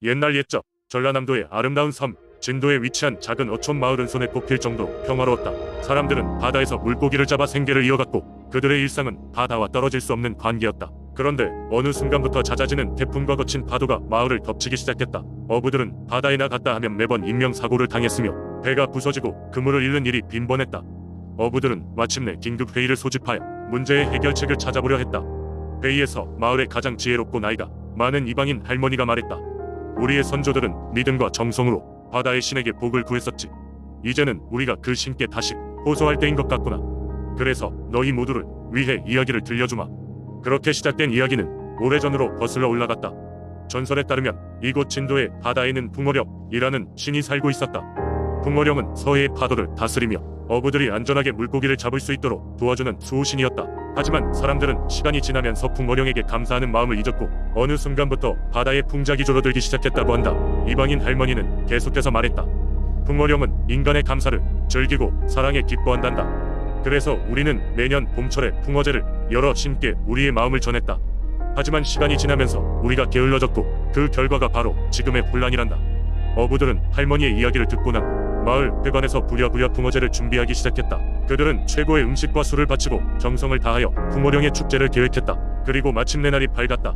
옛날 옛적 전라남도의 아름다운 섬 진도에 위치한 작은 어촌 마을은 손에 꼽힐 정도로 평화로웠다. 사람들은 바다에서 물고기를 잡아 생계를 이어갔고 그들의 일상은 바다와 떨어질 수 없는 관계였다. 그런데 어느 순간부터 잦아지는 태풍과 거친 파도가 마을을 덮치기 시작했다. 어부들은 바다에 나갔다 하면 매번 인명사고를 당했으며 배가 부서지고 그물을 잃는 일이 빈번했다. 어부들은 마침내 긴급 회의를 소집하여 문제의 해결책을 찾아보려 했다. 회의에서 마을의 가장 지혜롭고 나이가 많은 이방인 할머니가 말했다. 우리의 선조들은 믿음과 정성으로 바다의 신에게 복을 구했었지. 이제는 우리가 그 신께 다시 호소할 때인 것 같구나. 그래서 너희 모두를 위해 이야기를 들려주마. 그렇게 시작된 이야기는 오래전으로 거슬러 올라갔다. 전설에 따르면 이곳 진도의 바다에는 붕어령이라는 신이 살고 있었다. 붕어령은 서해의 파도를 다스리며 어부들이 안전하게 물고기를 잡을 수 있도록 도와주는 수호신이었다. 하지만 사람들은 시간이 지나면서 붕어령에게 감사하는 마음을 잊었고 어느 순간부터 바다에 풍작이 줄어들기 시작했다고 한다. 이방인 할머니는 계속해서 말했다. 붕어령은 인간의 감사를 즐기고 사랑에 기뻐한단다. 그래서 우리는 매년 봄철에 붕어제를 열어 신께 우리의 마음을 전했다. 하지만 시간이 지나면서 우리가 게을러졌고 그 결과가 바로 지금의 혼란이란다. 어부들은 할머니의 이야기를 듣고 난 마을 회관에서 부랴부랴 붕어제를 준비하기 시작했다. 그들은 최고의 음식과 술을 바치고 정성을 다하여 붕어령의 축제를 계획했다. 그리고 마침내 날이 밝았다.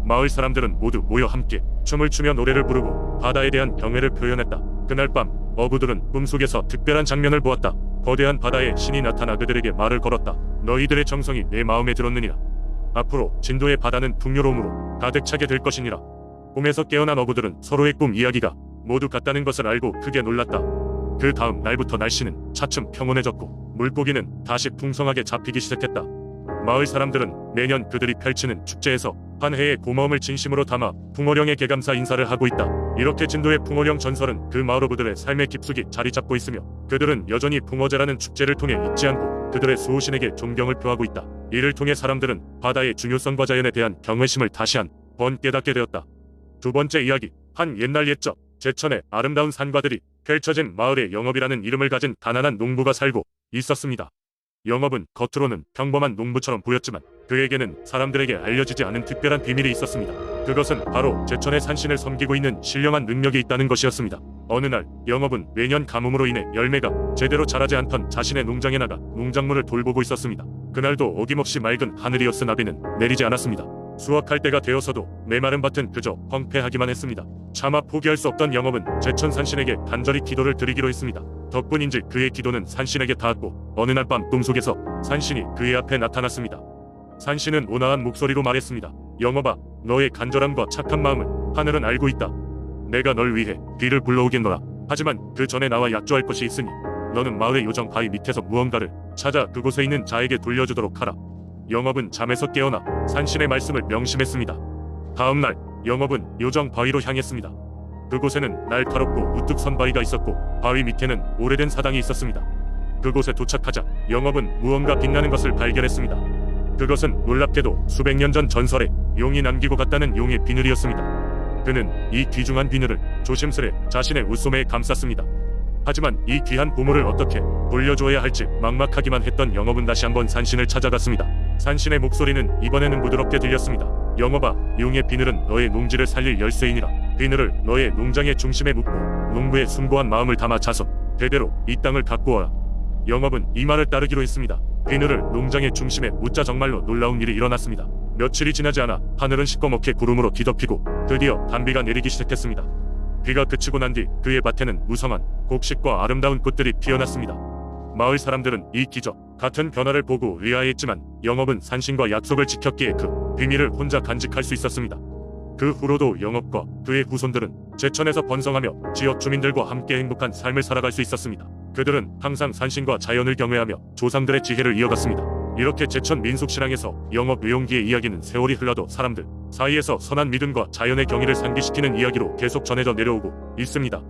마을 사람들은 모두 모여 함께 춤을 추며 노래를 부르고 바다에 대한 경애를 표현했다. 그날 밤 어부들은 꿈속에서 특별한 장면을 보았다. 거대한 바다에 신이 나타나 그들에게 말을 걸었다. 너희들의 정성이 내 마음에 들었느니라. 앞으로 진도의 바다는 풍요로움으로 가득 차게 될 것이니라. 꿈에서 깨어난 어부들은 서로의 꿈 이야기가 모두 같다는 것을 알고 크게 놀랐다. 그 다음 날부터 날씨는 차츰 평온해졌고 물고기는 다시 풍성하게 잡히기 시작했다. 마을 사람들은 매년 그들이 펼치는 축제에서 한 해의 고마움을 진심으로 담아 붕어령에게 감사 인사를 하고 있다. 이렇게 진도의 붕어령 전설은 그 마을 어부들의 삶의 깊숙이 자리 잡고 있으며 그들은 여전히 붕어제라는 축제를 통해 잊지 않고 그들의 수호신에게 존경을 표하고 있다. 이를 통해 사람들은 바다의 중요성과 자연에 대한 경외심을 다시 한 번 깨닫게 되었다. 두 번째 이야기. 한 옛날 옛적 제천의 아름다운 산과들이 펼쳐진 마을에 영업이라는 이름을 가진 가난한 농부가 살고 있었습니다. 영업은 겉으로는 평범한 농부처럼 보였지만 그에게는 사람들에게 알려지지 않은 특별한 비밀이 있었습니다. 그것은 바로 제천의 산신을 섬기고 있는 신령한 능력이 있다는 것이었습니다. 어느 날 영업은 매년 가뭄으로 인해 열매가 제대로 자라지 않던 자신의 농장에 나가 농작물을 돌보고 있었습니다. 그날도 어김없이 맑은 하늘이었으나 비는 내리지 않았습니다. 수확할 때가 되어서도 메마른 밭은 그저 황폐하기만 했습니다. 차마 포기할 수 없던 영업은 제천 산신에게 간절히 기도를 드리기로 했습니다. 덕분인지 그의 기도는 산신에게 닿았고 어느 날 밤 꿈속에서 산신이 그의 앞에 나타났습니다. 산신은 온화한 목소리로 말했습니다. 영업아, 너의 간절함과 착한 마음을 하늘은 알고 있다. 내가 널 위해 비를 불러오겠노라. 하지만 그 전에 나와 약조할 것이 있으니 너는 마을의 요정 바위 밑에서 무언가를 찾아 그곳에 있는 자에게 돌려주도록 하라. 영업은 잠에서 깨어나 산신의 말씀을 명심했습니다. 다음날 영업은 요정 바위로 향했습니다. 그곳에는 날카롭고 우뚝 선 바위가 있었고 바위 밑에는 오래된 사당이 있었습니다. 그곳에 도착하자 영업은 무언가 빛나는 것을 발견했습니다. 그것은 놀랍게도 수백 년 전 전설에 용이 남기고 갔다는 용의 비늘이었습니다. 그는 이 귀중한 비늘을 조심스레 자신의 옷소매에 감쌌습니다. 하지만 이 귀한 보물을 어떻게 돌려줘야 할지 막막하기만 했던 영업은 다시 한번 산신을 찾아갔습니다. 산신의 목소리는 이번에는 부드럽게 들렸습니다. 영업아, 용의 비늘은 너의 농지를 살릴 열쇠이니라. 비늘을 너의 농장의 중심에 묶고 농부의 숭고한 마음을 담아 자서 대대로 이 땅을 가꾸어라. 영업은 이 말을 따르기로 했습니다. 비늘을 농장의 중심에 묻자 정말로 놀라운 일이 일어났습니다. 며칠이 지나지 않아 하늘은 시꺼멓게 구름으로 뒤덮이고 드디어 단비가 내리기 시작했습니다. 비가 그치고 난 뒤 그의 밭에는 무성한 곡식과 아름다운 꽃들이 피어났습니다. 마을 사람들은 이 기적 같은 변화를 보고 의아해했지만 영업은 산신과 약속을 지켰기에 그 비밀을 혼자 간직할 수 있었습니다. 그 후로도 영업과 그의 후손들은 제천에서 번성하며 지역 주민들과 함께 행복한 삶을 살아갈 수 있었습니다. 그들은 항상 산신과 자연을 경외하며 조상들의 지혜를 이어갔습니다. 이렇게 제천 민속신앙에서 영업 의용기의 이야기는 세월이 흘러도 사람들 사이에서 선한 믿음과 자연의 경의를 상기시키는 이야기로 계속 전해져 내려오고 있습니다.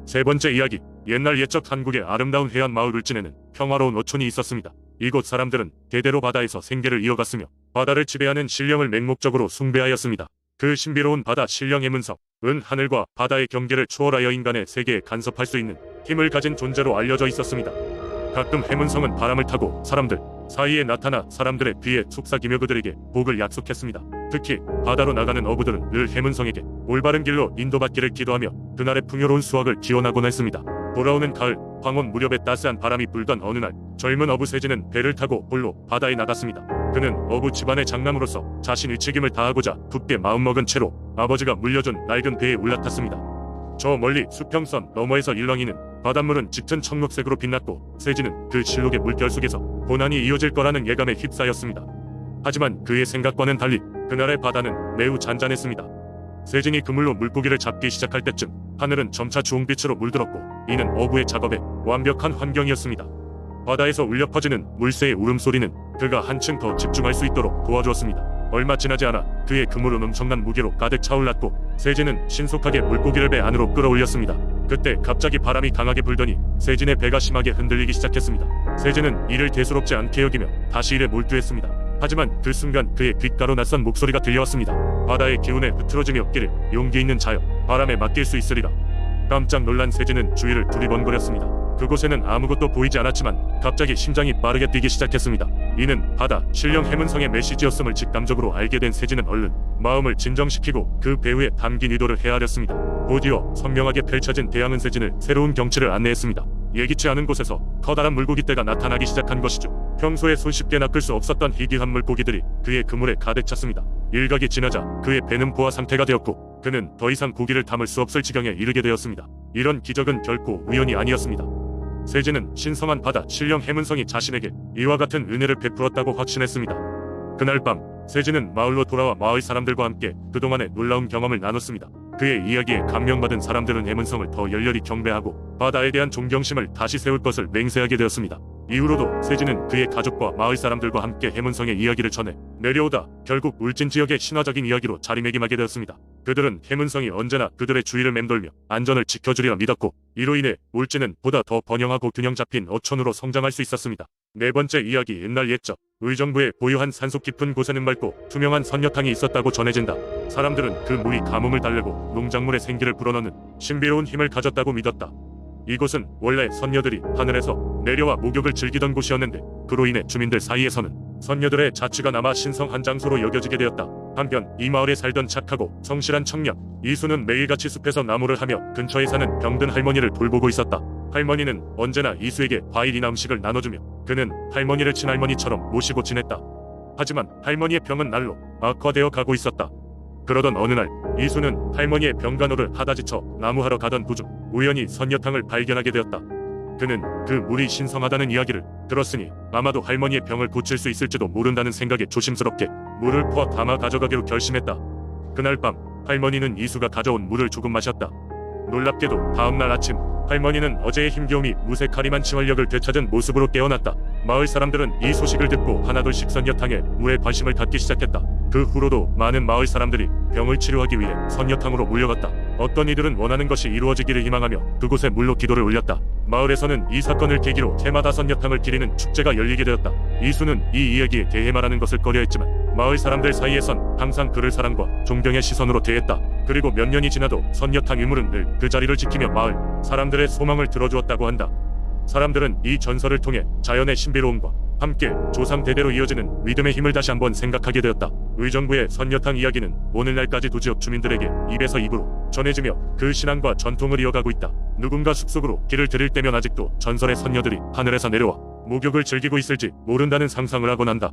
세 번째 이야기. 옛날 옛적 한국의 아름다운 해안 마을 울진에는 평화로운 어촌이 있었습니다. 이곳 사람들은 대대로 바다에서 생계를 이어갔으며 바다를 지배하는 신령을 맹목적으로 숭배하였습니다. 그 신비로운 바다 신령 해문성 은 하늘과 바다의 경계를 초월하여 인간의 세계에 간섭할 수 있는 힘을 가진 존재로 알려져 있었습니다. 가끔 해문성은 바람을 타고 사람들 사이에 나타나 사람들의 귀에 속삭이며 그들에게 복을 약속했습니다. 특히 바다로 나가는 어부들은 늘 해문성에게 올바른 길로 인도받기를 기도하며 그날의 풍요로운 수확을 기원하곤 했습니다. 돌아오는 가을, 황혼 무렵에 따스한 바람이 불던 어느 날, 젊은 어부 세진은 배를 타고 홀로 바다에 나갔습니다. 그는 어부 집안의 장남으로서 자신의 책임을 다하고자 굳게 마음먹은 채로 아버지가 물려준 낡은 배에 올라탔습니다. 저 멀리 수평선 너머에서 일렁이는 바닷물은 짙은 청록색으로 빛났고 세진은 그 실록의 물결 속에서 고난이 이어질 거라는 예감에 휩싸였습니다. 하지만 그의 생각과는 달리 그날의 바다는 매우 잔잔했습니다. 세진이 그물로 물고기를 잡기 시작할 때쯤 하늘은 점차 주홍빛으로 물들었고 이는 어부의 작업에 완벽한 환경이었습니다. 바다에서 울려 퍼지는 물새의 울음소리는 그가 한층 더 집중할 수 있도록 도와주었습니다. 얼마 지나지 않아 그의 그물은 엄청난 무게로 가득 차올랐고 세진은 신속하게 물고기를 배 안으로 끌어올렸습니다. 그때 갑자기 바람이 강하게 불더니 세진의 배가 심하게 흔들리기 시작했습니다. 세진은 이를 대수롭지 않게 여기며 다시 일에 몰두했습니다. 하지만 그 순간 그의 귓가로 낯선 목소리가 들려왔습니다. 바다의 기운에 흐트러짐이 없기를 용기 있는 자여 바람에 맡길 수 있으리라. 깜짝 놀란 세진은 주위를 두리번거렸습니다. 그곳에는 아무것도 보이지 않았지만 갑자기 심장이 빠르게 뛰기 시작했습니다. 이는 바다 신령 해문성의 메시지였음을 직감적으로 알게 된 세진은 얼른 마음을 진정시키고 그 배후에 담긴 의도를 헤아렸습니다. 곧이어 선명하게 펼쳐진 대양은 세진을 새로운 경치를 안내했습니다. 예기치 않은 곳에서 커다란 물고기떼가 나타나기 시작한 것이죠. 평소에 손쉽게 낚을 수 없었던 희귀한 물고기들이 그의 그물에 가득 찼습니다. 일각이 지나자 그의 배는 포화 상태가 되었고 그는 더 이상 고기를 담을 수 없을 지경에 이르게 되었습니다. 이런 기적은 결코 우연이 아니었습니다. 세진은 신성한 바다 신령 해문성이 자신에게 이와 같은 은혜를 베풀었다고 확신했습니다. 그날 밤 세진은 마을로 돌아와 마을 사람들과 함께 그동안의 놀라운 경험을 나눴습니다. 그의 이야기에 감명받은 사람들은 해문성을 더 열렬히 경배하고 바다에 대한 존경심을 다시 세울 것을 맹세하게 되었습니다. 이후로도 세진은 그의 가족과 마을 사람들과 함께 해문성의 이야기를 전해 내려오다 결국 울진 지역의 신화적인 이야기로 자리매김하게 되었습니다. 그들은 해문성이 언제나 그들의 주위를 맴돌며 안전을 지켜주리라 믿었고 이로 인해 울진은 보다 더 번영하고 균형 잡힌 어촌으로 성장할 수 있었습니다. 네 번째 이야기. 옛날 옛적 의정부에 보유한 산속 깊은 곳에는 맑고 투명한 선녀탕이 있었다고 전해진다. 사람들은 그 물이 가뭄을 달래고 농작물의 생기를 불어넣는 신비로운 힘을 가졌다고 믿었다. 이곳은 원래 선녀들이 하늘에서 내려와 목욕을 즐기던 곳이었는데 그로 인해 주민들 사이에서는 선녀들의 자취가 남아 신성한 장소로 여겨지게 되었다. 한편 이 마을에 살던 착하고 성실한 청년 이수는 매일같이 숲에서 나무를 하며 근처에 사는 병든 할머니를 돌보고 있었다. 할머니는 언제나 이수에게 과일이나 음식을 나눠주며 그는 할머니를 친할머니처럼 모시고 지냈다. 하지만 할머니의 병은 날로 악화되어 가고 있었다. 그러던 어느 날 이수는 할머니의 병간호를 하다 지쳐 나무하러 가던 도중 우연히 선녀탕을 발견하게 되었다. 그는 그 물이 신성하다는 이야기를 들었으니 아마도 할머니의 병을 고칠 수 있을지도 모른다는 생각에 조심스럽게 물을 퍼 담아 가져가기로 결심했다. 그날 밤 할머니는 이수가 가져온 물을 조금 마셨다. 놀랍게도 다음날 아침 할머니는 어제의 힘겨움이 무색하리만 치활력을 되찾은 모습으로 깨어났다. 마을 사람들은 이 소식을 듣고 하나둘씩 선녀탕에 물에 관심을 갖기 시작했다. 그 후로도 많은 마을 사람들이 병을 치료하기 위해 선녀탕으로 몰려갔다. 어떤 이들은 원하는 것이 이루어지기를 희망하며 그곳에 물로 기도를 올렸다. 마을에서는 이 사건을 계기로 해마다 선녀탕을 기리는 축제가 열리게 되었다. 이수는 이 이야기에 대해 말하는 것을 꺼려했지만 마을 사람들 사이에선 항상 그를 사랑과 존경의 시선으로 대했다. 그리고 몇 년이 지나도 선녀탕 유물은 늘 그 자리를 지키며 마을 사람들의 소망을 들어주었다고 한다. 사람들은 이 전설을 통해 자연의 신비로움과 함께 조상 대대로 이어지는 믿음의 힘을 다시 한번 생각하게 되었다. 의정부의 선녀탕 이야기는 오늘날까지도 지역 주민들에게 입에서 입으로 전해지며 그 신앙과 전통을 이어가고 있다. 누군가 숲속으로 길을 들일 때면 아직도 전설의 선녀들이 하늘에서 내려와 목욕을 즐기고 있을지 모른다는 상상을 하곤 한다.